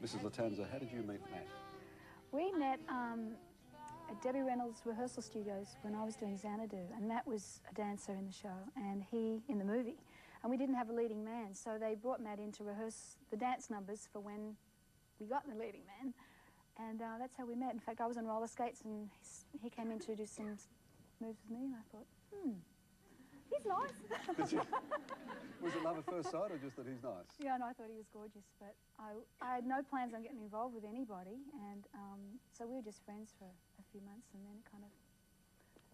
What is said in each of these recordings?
Mrs. Latanza, how did you meet Matt? We met at Debbie Reynolds' rehearsal studios when I was doing Xanadu, and Matt was a dancer in the show, and he in the movie, and we didn't have a leading man, so they brought Matt in to rehearse the dance numbers for when we got the leading man, and that's how we met. In fact, I was on roller skates, and he came in to do some moves with me, and I thought, he's nice. Was it love at first sight, or just that he's nice? Yeah, no, I thought he was gorgeous, but I had no plans on getting involved with anybody, and so we were just friends for a few months, and then it kind of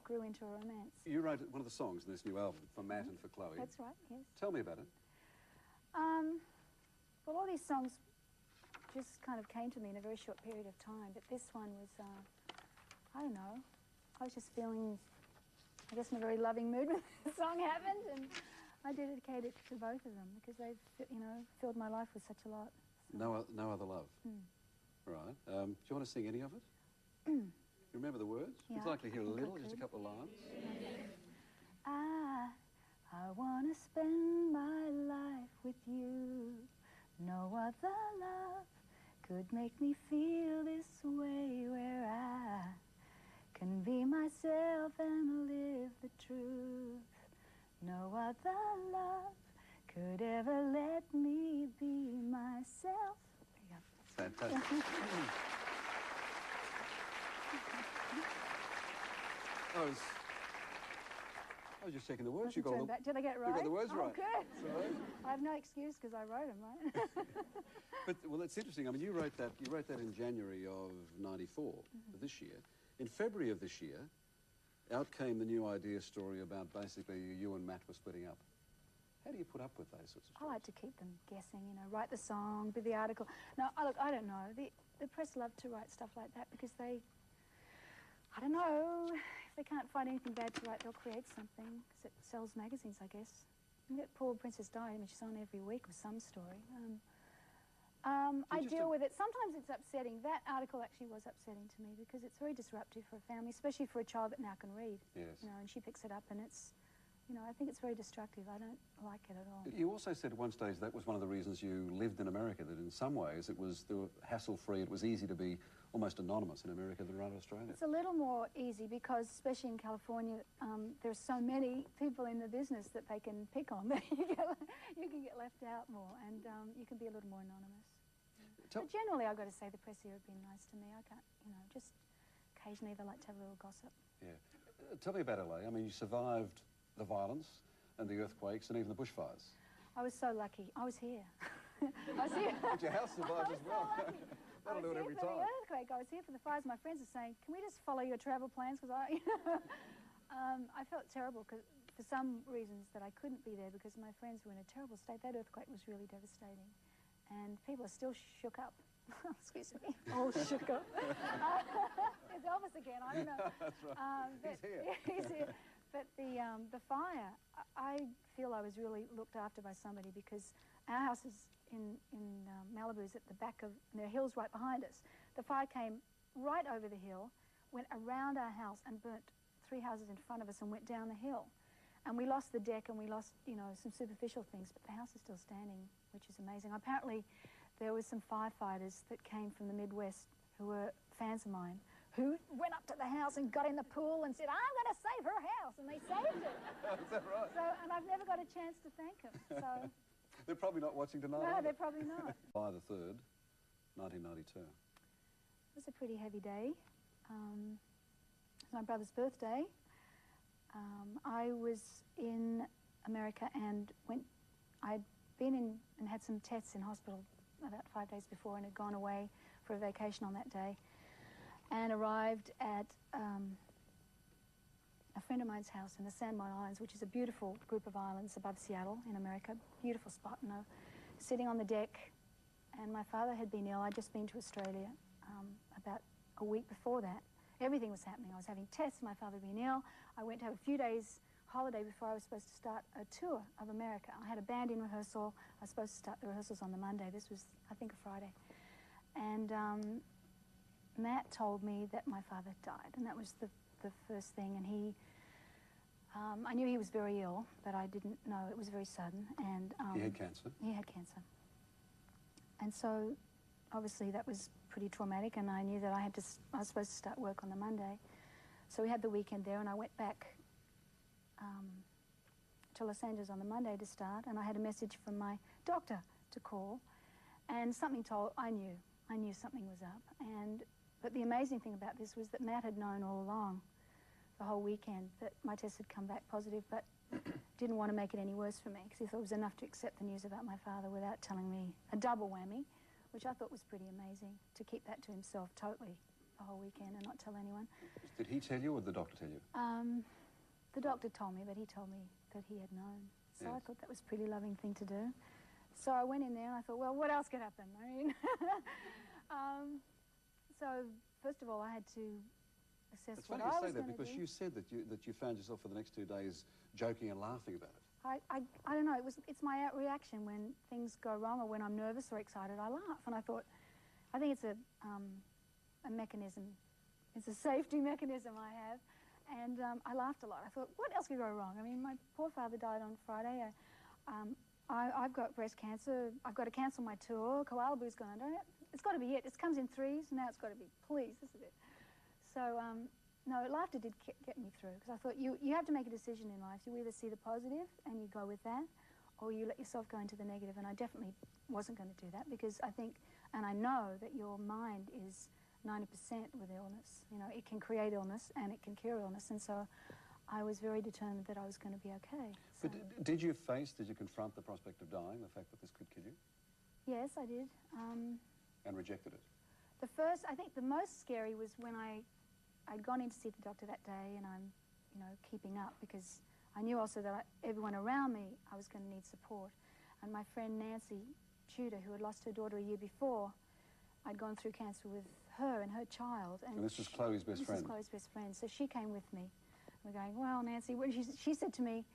grew into a romance. You wrote one of the songs in this new album for Matt and for Chloe. That's right, yes. Tell me about it. Well, all these songs just kind of came to me in a very short period of time, but this one was, I don't know, I was just feeling, I guess, in a very loving mood when the song happened, and I dedicate it to both of them because they've, you know, filled my life with such a lot. So. No Other Love. Right. Do you want to sing any of it? You remember the words? Yeah, Would you like to hear a little, just a couple of lines? I want to spend my life with you. No other love could make me feel this way, where I can be myself and live the truth. No other love could ever let me be myself. There you go. Fantastic. I was just checking the words. Did I get it right? You got the words right. Good. So, I have no excuse because I wrote them, right? but well, it's interesting. I mean, you wrote that in January of '94, this year. In February of this year, out came the new idea story about basically you and Matt were splitting up. How do you put up with those sorts of stories? I like to keep them guessing, you know, write the song, do the article. No, look, I don't know. The press love to write stuff like that because they, I don't know, if they can't find anything bad to write, they'll create something because it sells magazines, I guess. And that poor Princess Di, I mean, she's on every week with some story. I deal with it. Sometimes it's upsetting. That article actually was upsetting to me because it's very disruptive for a family, especially for a child that now can read. Yes. You know, and she picks it up and it's, you know, I think it's very destructive. I don't like it at all. You also said at one stage that was one of the reasons you lived in America, that in some ways it was hassle-free, it was easy to be almost anonymous in America than around Australia. It's a little more easy because, especially in California, there's so many people in the business that they can pick on that you can get left out more, and you can be a little more anonymous. But generally, I've got to say the press here have been nice to me. I can't, you know, just occasionally they like to have a little gossip. Yeah. Tell me about LA. I mean, you survived the violence and the earthquakes and even the bushfires. I was so lucky. I was here. I was here. But your house survived as well. So That'll do it every time. I was here for the earthquake. I was here for the fires. My friends are saying, can we just follow your travel plans? Because I felt terrible because for some reasons that I couldn't be there because my friends were in a terrible state. That earthquake was really devastating. And people are still shook up. Excuse me. All shook up. It's Elvis again. I don't know. That's right. He's here. He's here. But the fire, I feel I was really looked after by somebody because our house is in Malibu is at the back of, and there are hills right behind us. The fire came right over the hill, went around our house and burnt 3 houses in front of us and went down the hill. And we lost the deck and we lost, you know, some superficial things, but the house is still standing, which is amazing. Apparently, there was some firefighters that came from the Midwest who were fans of mine, who went up to the house and got in the pool and said, I'm going to save her house, and they saved it. Is that right? So, and I've never got a chance to thank them. So. They're probably not watching tonight. No, they're probably not. July the 3rd, 1992. It was a pretty heavy day. It was my brother's birthday. I was in America and I'd been in and had some tests in hospital about 5 days before and had gone away for a vacation on that day and arrived at a friend of mine's house in the Sandmine Islands, which is a beautiful group of islands above Seattle in America. Beautiful spot, you know, sitting on the deck. And my father had been ill. I'd just been to Australia about a week before that. Everything was happening. I was having tests, my father had been ill. I went to have a few days holiday before I was supposed to start a tour of America. I had a band in rehearsal. I was supposed to start the rehearsals on the Monday. This was, I think, a Friday. And Matt told me that my father died, and that was the first thing. And he, I knew he was very ill, but I didn't know it was very sudden. And he had cancer? He had cancer. And so obviously that was pretty traumatic, and I knew that I was supposed to start work on the Monday. So we had the weekend there, and I went back to Los Angeles on the Monday to start, and I had a message from my doctor to call, and I knew something was up. But the amazing thing about this was that Matt had known all along, the whole weekend, that my test had come back positive, but didn't want to make it any worse for me, because he thought it was enough to accept the news about my father without telling me a double whammy, which I thought was pretty amazing, to keep that to himself totally the whole weekend and not tell anyone. Did he tell you or did the doctor tell you? The doctor told me, but he told me that he had known. So yes. I thought that was a pretty loving thing to do. So I went in there and I thought, well, what else could happen? I mean, so first of all, I had to assess it's what funny I you was say that going to do. because you said that you found yourself for the next 2 days joking and laughing about it. I don't know, it's my reaction when things go wrong or when I'm nervous or excited, I laugh. And I thought, I think it's a mechanism, it's a safety mechanism I have. And I laughed a lot. I thought, what else could go wrong? I mean, my poor father died on Friday. I've got breast cancer. I've got to cancel my tour. Koala Boo's gone under. It's got to be it. It comes in threes. Now it's got to be, please, this is it. So, no, laughter did get me through, because I thought you have to make a decision in life. You either see the positive and you go with that, or you let yourself go into the negative. And I definitely wasn't going to do that, because I think, and I know that your mind is 90% with illness. You know, it can create illness and it can cure illness, and so I was very determined that I was going to be okay. So. But did you confront the prospect of dying, the fact that this could kill you? Yes, I did. And rejected it? I think the most scary was when I'd gone in to see the doctor that day, and I'm, keeping up, because I knew also that everyone around me, I was going to need support. And my friend Nancy Tudor, who had lost her daughter a year before, I'd gone through cancer with her and her child. And this was Chloe's best friend? This was Chloe's best friend. So she came with me. We're going, well, Nancy, she said to me,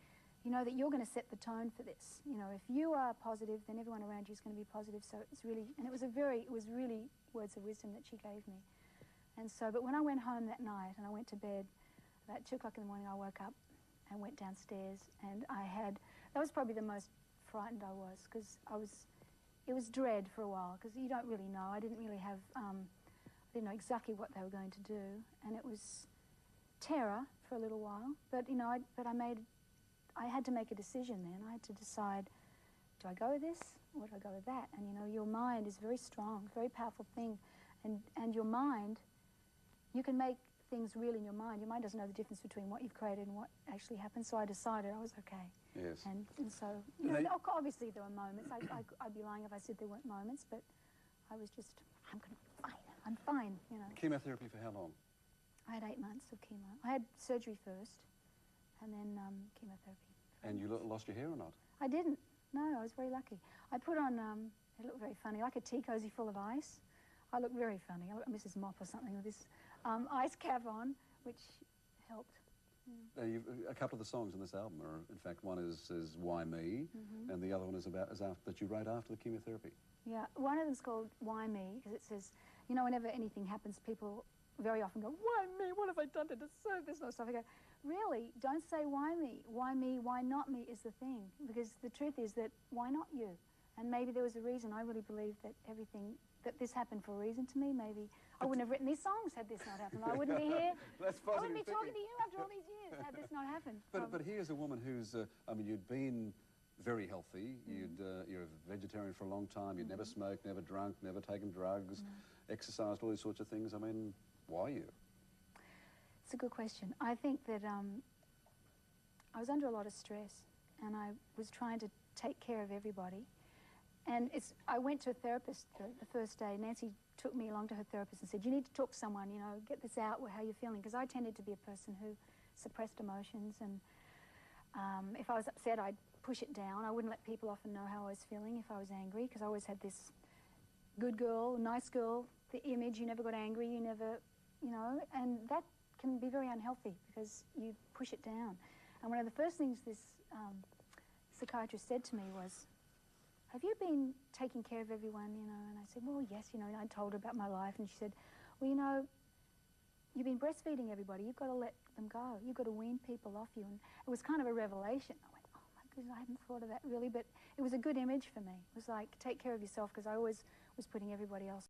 you know that you're going to set the tone for this. You know, if you are positive, then everyone around you is going to be positive. So it's really, and it was really words of wisdom that she gave me. And so, but when I went home that night and I went to bed, about 2 o'clock in the morning, I woke up and went downstairs, and that was probably the most frightened I was, because it was dread for a while, because you don't really know. I didn't really have, I didn't know exactly what they were going to do, and it was terror for a little while. But I had to make a decision then. I had to decide, do I go with this or do I go with that? And your mind is very strong, very powerful thing, and your mind, you can make things real in your mind. Your mind doesn't know the difference between what you've created and what actually happened. So I decided I was okay. Yes. And so, obviously there were moments. I'd be lying if I said there weren't moments, but I was just, I'm fine, Chemotherapy for how long? I had 8 months of chemo. I had surgery first, and then chemotherapy. And you lost your hair or not? I didn't. No, I was very lucky. I put on, it looked very funny, like a tea cozy full of ice. I looked very funny. I looked like Mrs. Mop or something with this ice cap on, which helped. Yeah. A couple of the songs on this album are, in fact, one is Why Me, and the other one is that you wrote after the chemotherapy. Yeah, one of them's called Why Me, because it says, whenever anything happens, people very often go, why me? What have I done to deserve this sort of stuff? I go, really, don't say why me. Why me, why not me is the thing. Because the truth is that why not you? And maybe there was a reason. I really believe that this happened for a reason to me. Maybe I wouldn't have written these songs had this not happened. I wouldn't be here. That's I wouldn't be talking to you after all these years had this not happened. But here's a woman who's, you'd been very healthy. You're a vegetarian for a long time. You'd never smoked, never drunk, never taken drugs, exercised, all these sorts of things. I mean, why you? It's a good question. I think that I was under a lot of stress, and I was trying to take care of everybody. And I went to a therapist the first day. Nancy took me along to her therapist and said, you need to talk to someone, get this out, how you're feeling. Because I tended to be a person who suppressed emotions, and if I was upset, I'd push it down. I wouldn't let people often know how I was feeling if I was angry, because I always had this good girl, nice girl, the image, you never got angry, you never, and that can be very unhealthy because you push it down. And one of the first things this psychiatrist said to me was, have you been taking care of everyone, And I said, well, yes, and I told her about my life, and she said, well, you've been breastfeeding everybody. You've got to let them go. You've got to wean people off you. And it was kind of a revelation. I went, oh, my goodness, I hadn't thought of that really, but it was a good image for me. It was like, take care of yourself, because I always was putting everybody else